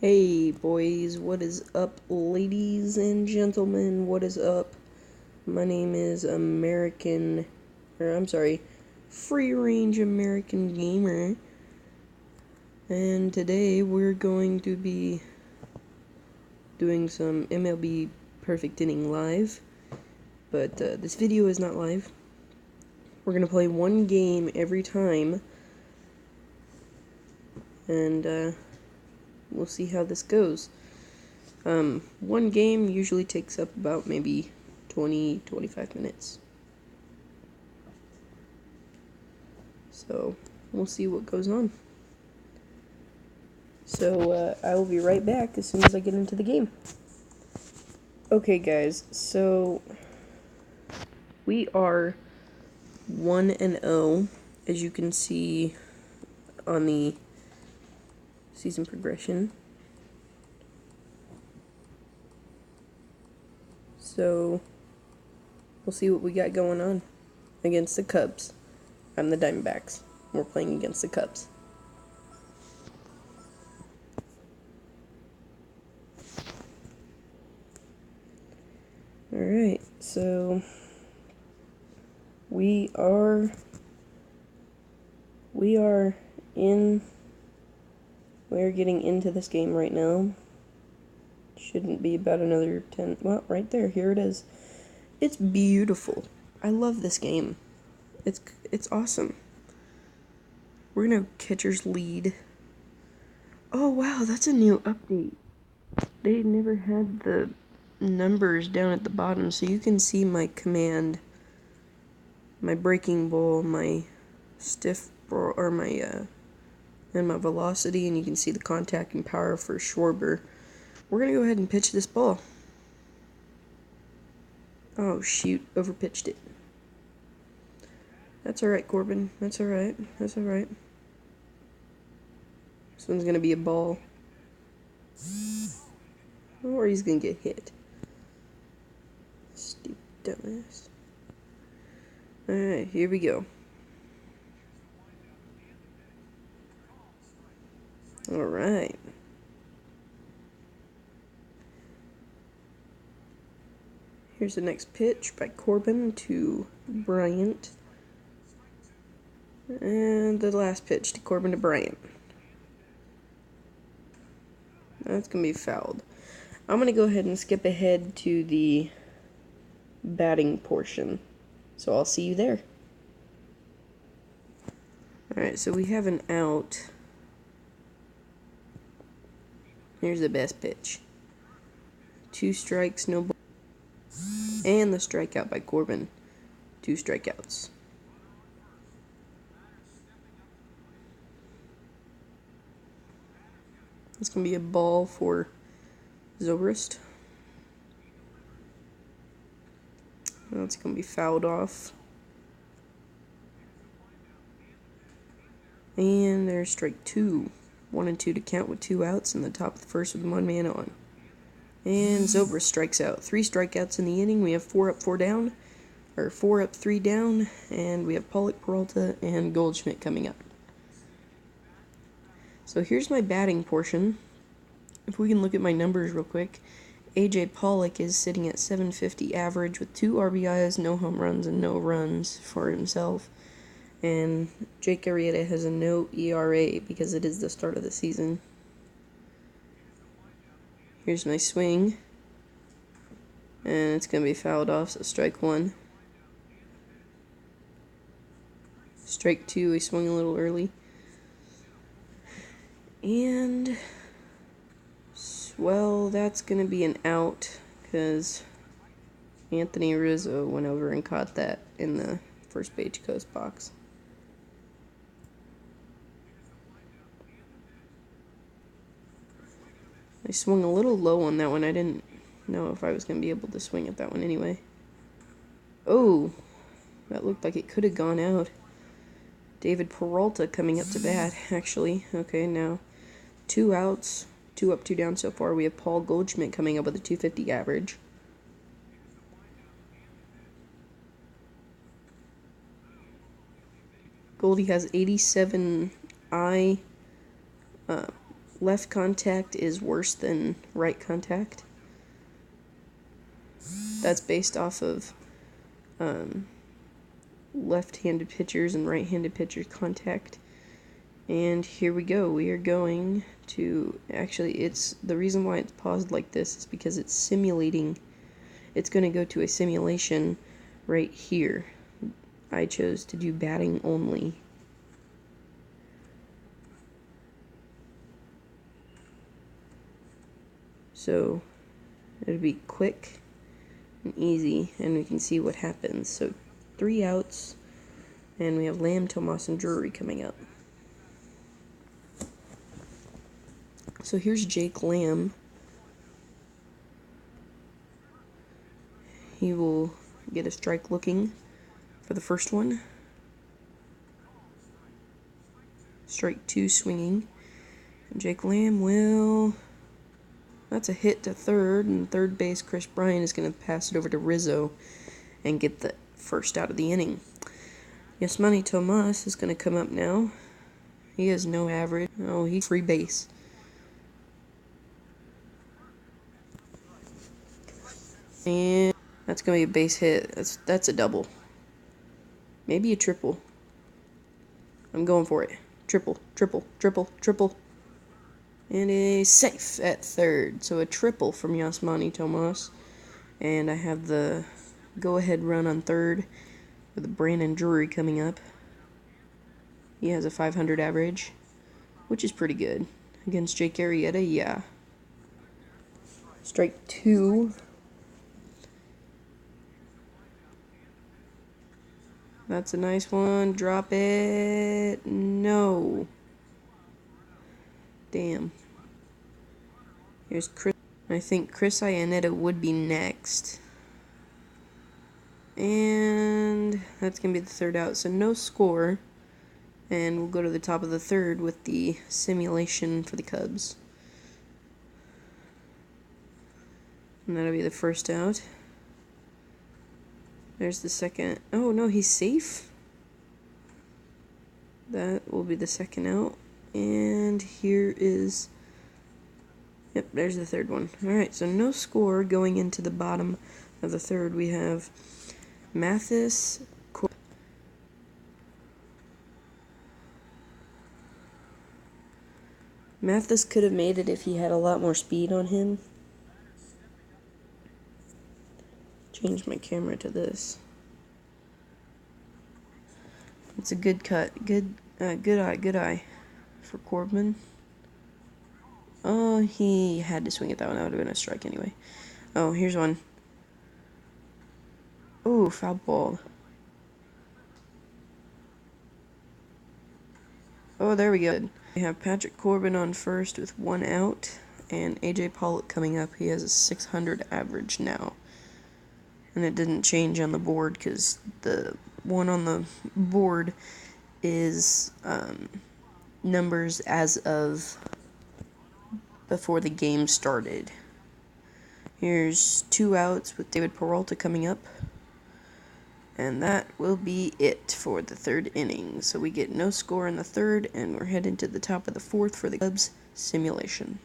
Hey boys, what is up, ladies and gentlemen? What is up? My name is Free Range American Gamer, and today we're going to be doing some MLB Perfect Inning live, but this video is not live. We're gonna play one game every time, and we'll see how this goes. One game usually takes up about maybe 20-25 minutes. So, we'll see what goes on. So, I will be right back as soon as I get into the game. Okay, guys, so we are 1-0, as you can see on the season progression. So, we'll see what we got going on against the Cubs. I'm the Diamondbacks. We're playing against the Cubs. Alright, so we are getting into this game right now. Shouldn't be about another 10, well, right there, here it is. It's beautiful. I love this game. It's awesome. We're gonna catcher's lead. Oh wow, that's a new update. They never had the numbers down at the bottom, so you can see my command, my breaking ball, my stiff ball, or and my velocity, and you can see the contact and power for Schwarber. We're gonna go ahead and pitch this ball. Oh shoot, overpitched it. That's alright, Corbin. That's alright. That's alright. This one's gonna be a ball. Or he's gonna get hit. Stupid dumbass. Alright, here we go. Alright. Here's the next pitch by Corbin to Bryant. And the last pitch to Corbin to Bryant. That's going to be fouled. I'm going to go ahead and skip ahead to the batting portion. So I'll see you there. Alright, so we have an out. Here's the best pitch. 2 strikes, no ball. And the strikeout by Corbin. 2 strikeouts. It's going to be a ball for Zobrist. That's going to be fouled off. And there's strike 2. 1 and 2 to count with 2 outs in the top of the first with 1 man on. And Zobrist strikes out. 3 strikeouts in the inning. We have 4 up, 4 down. Or 4 up, 3 down. And we have Pollock, Peralta, and Goldschmidt coming up. So here's my batting portion. If we can look at my numbers real quick. A.J. Pollock is sitting at 750 average with 2 RBIs, no home runs, and no runs for himself. And Jake Arrieta has a no ERA because it is the start of the season. Here's my swing. And it's going to be fouled off, so strike 1. Strike 2, he swung a little early. And, well, that's going to be an out because Anthony Rizzo went over and caught that in the first base coast box. I swung a little low on that one. I didn't know if I was going to be able to swing at that one anyway. Oh, that looked like it could have gone out. David Peralta coming up to bat, actually. Okay, now 2 outs, 2 up, 2 down so far. We have Paul Goldschmidt coming up with a 250 average. Goldie has 87 eye left contact is worse than right contact. That's based off of left-handed pitchers and right-handed pitchers contact. And here we go. We are going to, actually, it's the reason why it's paused like this is because it's simulating. It's going to go to a simulation right here. I chose to do batting only. So it'll be quick and easy, and we can see what happens. So 3 outs, and we have Lamb, Tomas, and Drury coming up. So here's Jake Lamb. He will get a strike looking for the first one. Strike 2 swinging. And Jake Lamb will... That's a hit to third, and third base Chris Bryan is going to pass it over to Rizzo and get the first out of the inning. Yasmani Tomas is going to come up now. He has no average. Oh, he's free base. And that's going to be a base hit. That's a double. Maybe a triple. I'm going for it. Triple, triple, triple, triple. And a safe at third. So a triple from Yasmani Tomas. And I have the go-ahead run on third with Brandon Drury coming up. He has a 500 average, which is pretty good. Against Jake Arrieta, yeah. Strike 2. That's a nice one. Drop it. No. Damn. Here's Chris. I think Chris Iannetta would be next. And that's going to be the third out. So no score. And we'll go to the top of the third with the simulation for the Cubs. And that'll be the first out. There's the second. Oh, no, he's safe. That will be the second out. And here is... Yep, there's the third one. Alright, so no score going into the bottom of the third. We have Mathis. Mathis could have made it if he had a lot more speed on him. Change my camera to this. It's a good cut. Good eye for Corbin. Oh, he had to swing it that one. That would have been a strike anyway. Oh, here's one. Oh, foul ball. Oh, there we go. We have Patrick Corbin on first with 1 out, and AJ Pollock coming up. He has a 600 average now. And it didn't change on the board because the one on the board is numbers as of before the game started. Here's 2 outs with David Peralta coming up. And that will be it for the third inning. So we get no score in the third, and we're heading to the top of the fourth for the Cubs simulation.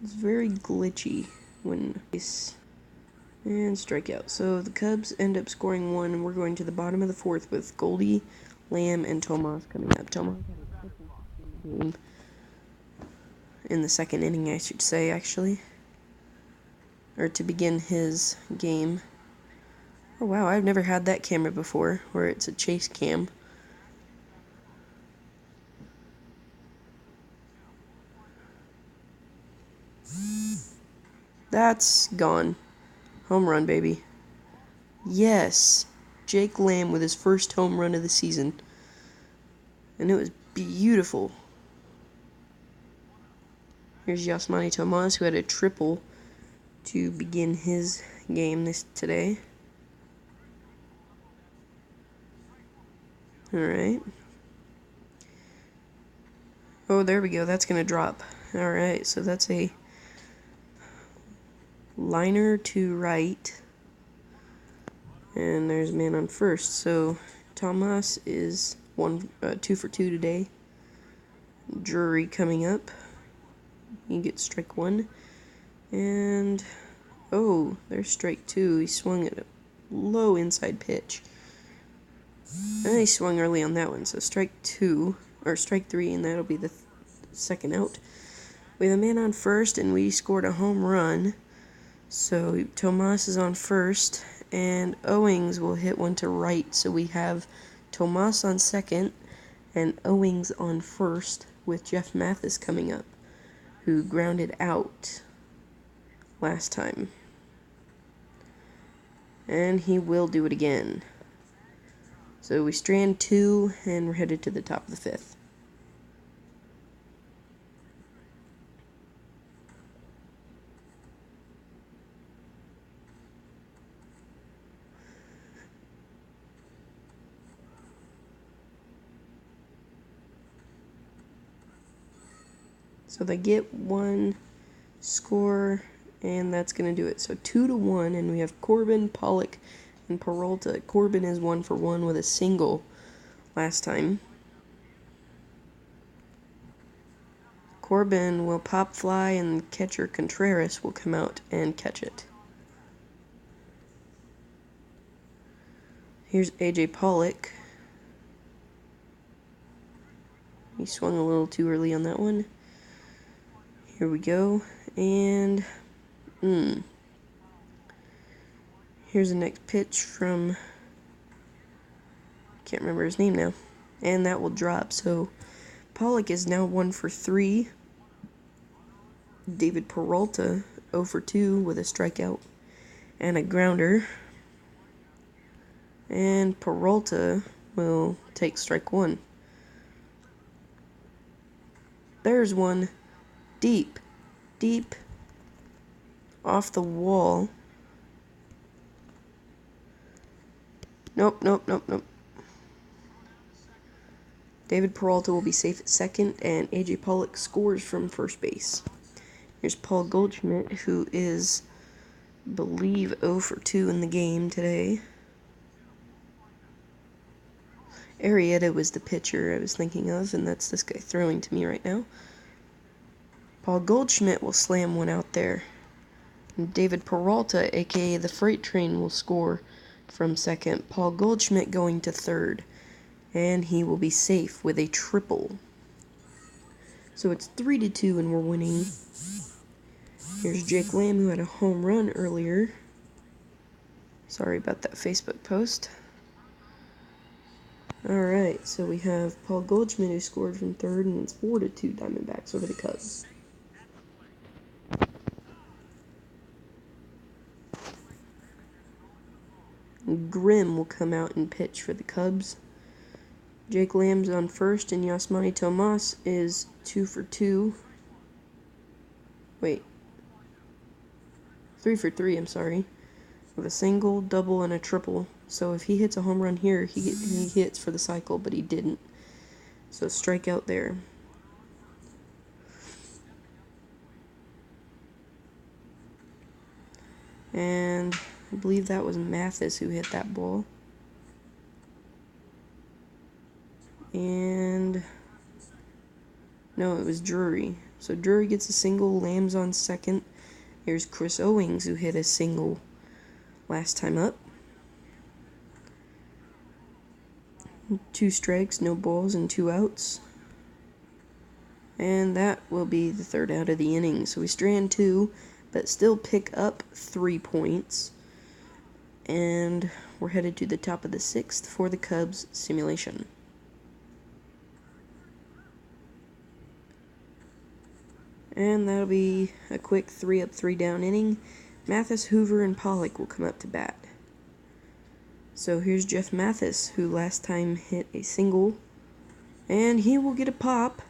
It's very glitchy when and strikeout. So the Cubs end up scoring 1, and we're going to the bottom of the fourth with Goldie, Lamb, and Tomas coming up. Tomas had a game in the second inning, I should say, actually, or to begin his game. Oh wow, I've never had that camera before, where it's a chase cam. That's gone. Home run, baby. Yes. Jake Lamb with his first home run of the season. And it was beautiful. Here's Yasmani Tomas, who had a triple to begin his game today. Alright. Oh, there we go. That's going to drop. Alright, so that's a liner to right. And there's a man on first. So Tomas is 2 for 2 today. Drury coming up. He gets strike 1. And oh, there's strike 2. He swung at a low inside pitch. And he swung early on that one. So strike 2 or strike 3, and that'll be the second out. We have a man on first, and we scored a home run. So Tomas is on first, and Owings will hit one to right. So we have Tomas on second and Owings on first, with Jeff Mathis coming up, who grounded out last time. And he will do it again. So we strand 2, and we're headed to the top of the 5th. So they get 1 score, and that's going to do it. So 2-1, and we have Corbin, Pollock, and Peralta. Corbin is 1 for 1 with a single last time. Corbin will pop fly, and catcher Contreras will come out and catch it. Here's A.J. Pollock. He swung a little too early on that one. Here we go, and here's the next pitch from, can't remember his name now, and that will drop. So Pollock is now 1 for 3. David Peralta 0 for 2 with a strikeout and a grounder, and Peralta will take strike 1. There's one. Deep off the wall. Nope. David Peralta will be safe at second, and A.J. Pollock scores from first base. Here's Paul Goldschmidt, who is, I believe, 0 for 2 in the game today. Arrieta was the pitcher I was thinking of, and that's this guy throwing to me right now. Paul Goldschmidt will slam one out there. And David Peralta, aka the Freight Train, will score from second. Paul Goldschmidt going to third. And he will be safe with a triple. So it's 3-2, and we're winning. Here's Jake Lamb, who had a home run earlier. Sorry about that Facebook post. Alright, so we have Paul Goldschmidt, who scored from third, and it's 4-2 Diamondbacks over the Cubs. Grimm will come out and pitch for the Cubs. Jake Lamb's on first, and Yasmani Tomas is 2 for 2. Wait. 3 for 3, I'm sorry. With a single, double, and a triple. So if he hits a home run here, he hits for the cycle, but he didn't. So strikeout there. And I believe that was Mathis who hit that ball. And no, it was Drury. So Drury gets a single, Lamb's on second. Here's Chris Owings, who hit a single last time up. 2 strikes, no balls, and 2 outs. And that will be the third out of the inning. So we strand 2, but still pick up 3 points. And we're headed to the top of the 6th for the Cubs simulation. And that'll be a quick 3-up, 3-down inning. Mathis, Hoover, and Pollock will come up to bat. So here's Jeff Mathis, who last time hit a single. And he will get a pop.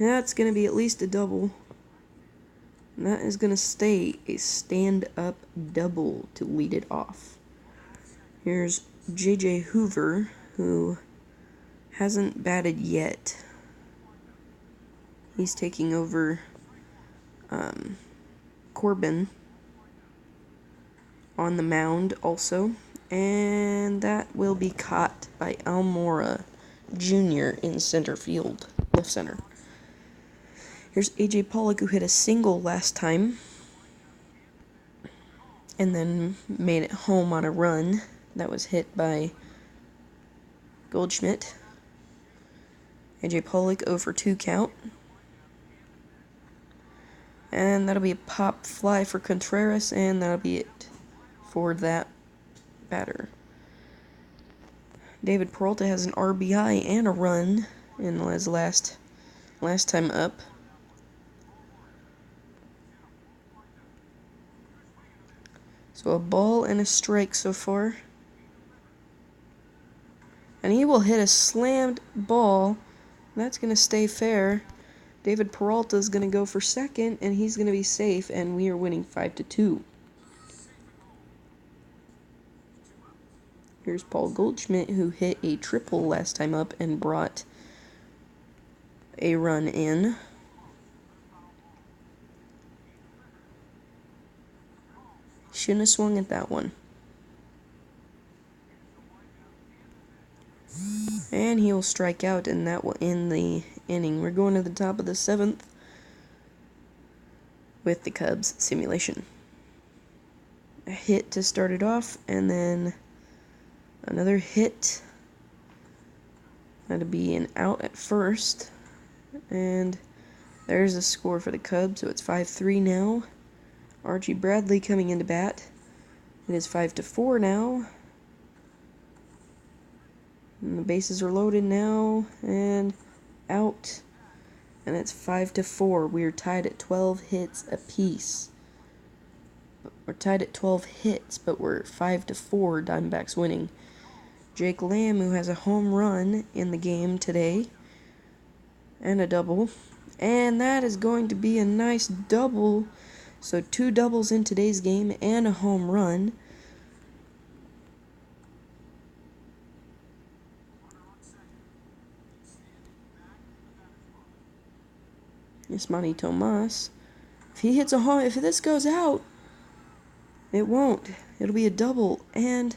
That's going to be at least a double. And that is going to stay a stand-up double to lead it off. Here's J.J. Hoover, who hasn't batted yet. He's taking over Corbin on the mound also. And that will be caught by Almora Jr. in center field, left center. Here's A.J. Pollock, who hit a single last time and then made it home on a run that was hit by Goldschmidt. A.J. Pollock 0 for 2 count. And that'll be a pop fly for Contreras, and that'll be it for that batter. David Peralta has an RBI and a run in his last time up. So a ball and a strike so far. And he will hit a slammed ball. That's going to stay fair. David Peralta is going to go for second, and he's going to be safe, and we are winning 5-2. Here's Paul Goldschmidt, who hit a triple last time up and brought a run in. Shouldn't have swung at that one. And he will strike out, and that will end the inning. We're going to the top of the 7th with the Cubs simulation. A hit to start it off, and then another hit. That'll be an out at first. And there's a score for the Cubs, so it's 5-3 now. Archie Bradley coming into bat. It is 5-4 now. And the bases are loaded now, and out. And it's 5-4. We are tied at 12 hits apiece. We're tied at 12 hits, but we're 5-4, Diamondbacks winning. Jake Lamb, who has a home run in the game today, and a double. And that is going to be a nice double. So 2 doubles in today's game and a home run. Yasmani Tomas. If he hits a home, if this goes out, it won't. It'll be a double, and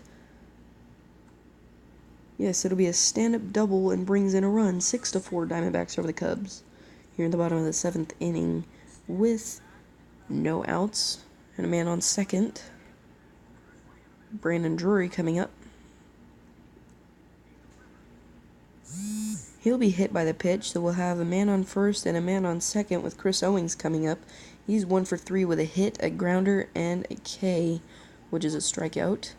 yes, it'll be a stand-up double and brings in a run. 6-4 Diamondbacks over the Cubs. Here in the bottom of the 7th inning with no outs and a man on second. Brandon Drury coming up. He'll be hit by the pitch, so we'll have a man on first and a man on second with Chris Owings coming up. He's 1 for 3 with a hit, a grounder, and a K, which is a strikeout.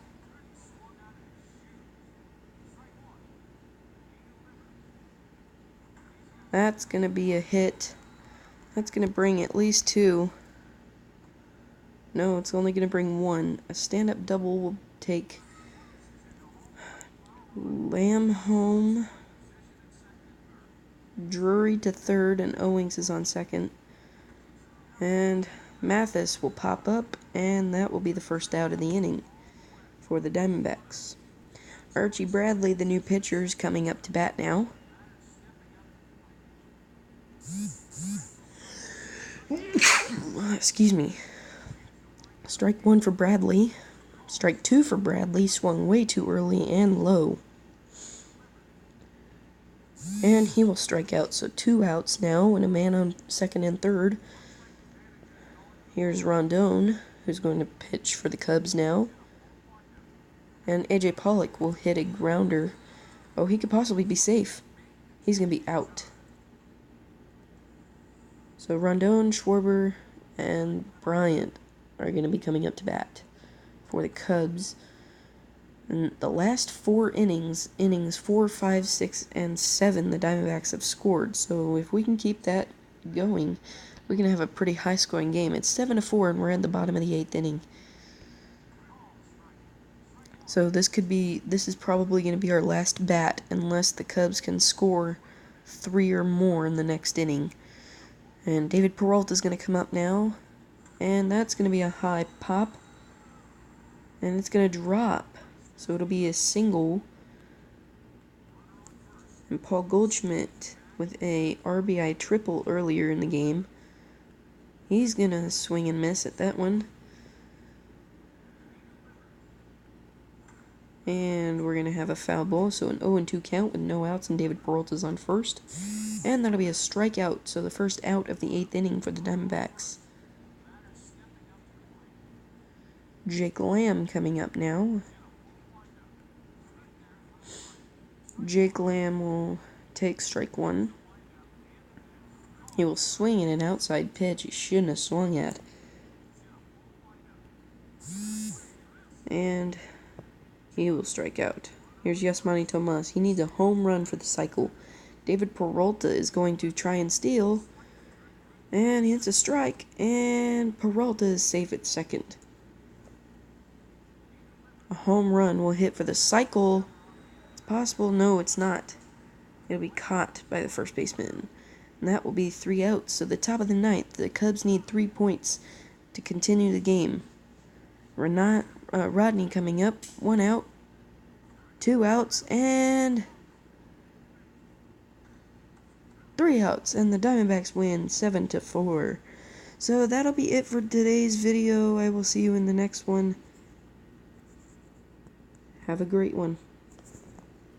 That's going to be a hit. That's going to bring at least 2. No, it's only going to bring 1. A stand-up double will take Lamb home, Drury to third, and Owings is on second. And Mathis will pop up, and that will be the first out of the inning for the Diamondbacks. Archie Bradley, the new pitcher, is coming up to bat now. Excuse me. Strike 1 for Bradley. Strike 2 for Bradley. Swung way too early and low. And he will strike out. So 2 outs now and a man on second and third. Here's Rondon, who's going to pitch for the Cubs now. And A.J. Pollock will hit a grounder. Oh, he could possibly be safe. He's going to be out. So Rondon, Schwarber, and Bryant are going to be coming up to bat for the Cubs. And the last 4 innings 4, 5, 6, and 7, the Diamondbacks have scored. So if we can keep that going, we're going to have a pretty high-scoring game. It's 7-4, and we're at the bottom of the 8th inning. So this is probably going to be our last bat unless the Cubs can score 3 or more in the next inning. And David Peralta is going to come up now, and that's going to be a high pop, and it's going to drop. So it'll be a single And Paul Goldschmidt with a RBI triple earlier in the game. He's gonna swing and miss at that one. And we're gonna have a foul ball, so an 0-2 count with no outs, and David Peralta's on first. And that'll be a strikeout, so the first out of the 8th inning for the Diamondbacks. Jake Lamb coming up now. Jake Lamb will take strike one. He will swing at an outside pitch he shouldn't have swung at. And he will strike out. Here's Yasmani Tomas. He needs a home run for the cycle. David Peralta is going to try and steal. And he hits a strike. And Peralta is safe at second. A home run will hit for the cycle. It's possible. No, it's not. It'll be caught by the first baseman. And that will be 3 outs. So the top of the 9th, the Cubs need 3 points to continue the game. Rodney coming up. 1 out. 2 outs. And 3 outs. And the Diamondbacks win 7-4. So that'll be it for today's video. I will see you in the next one. Have a great one.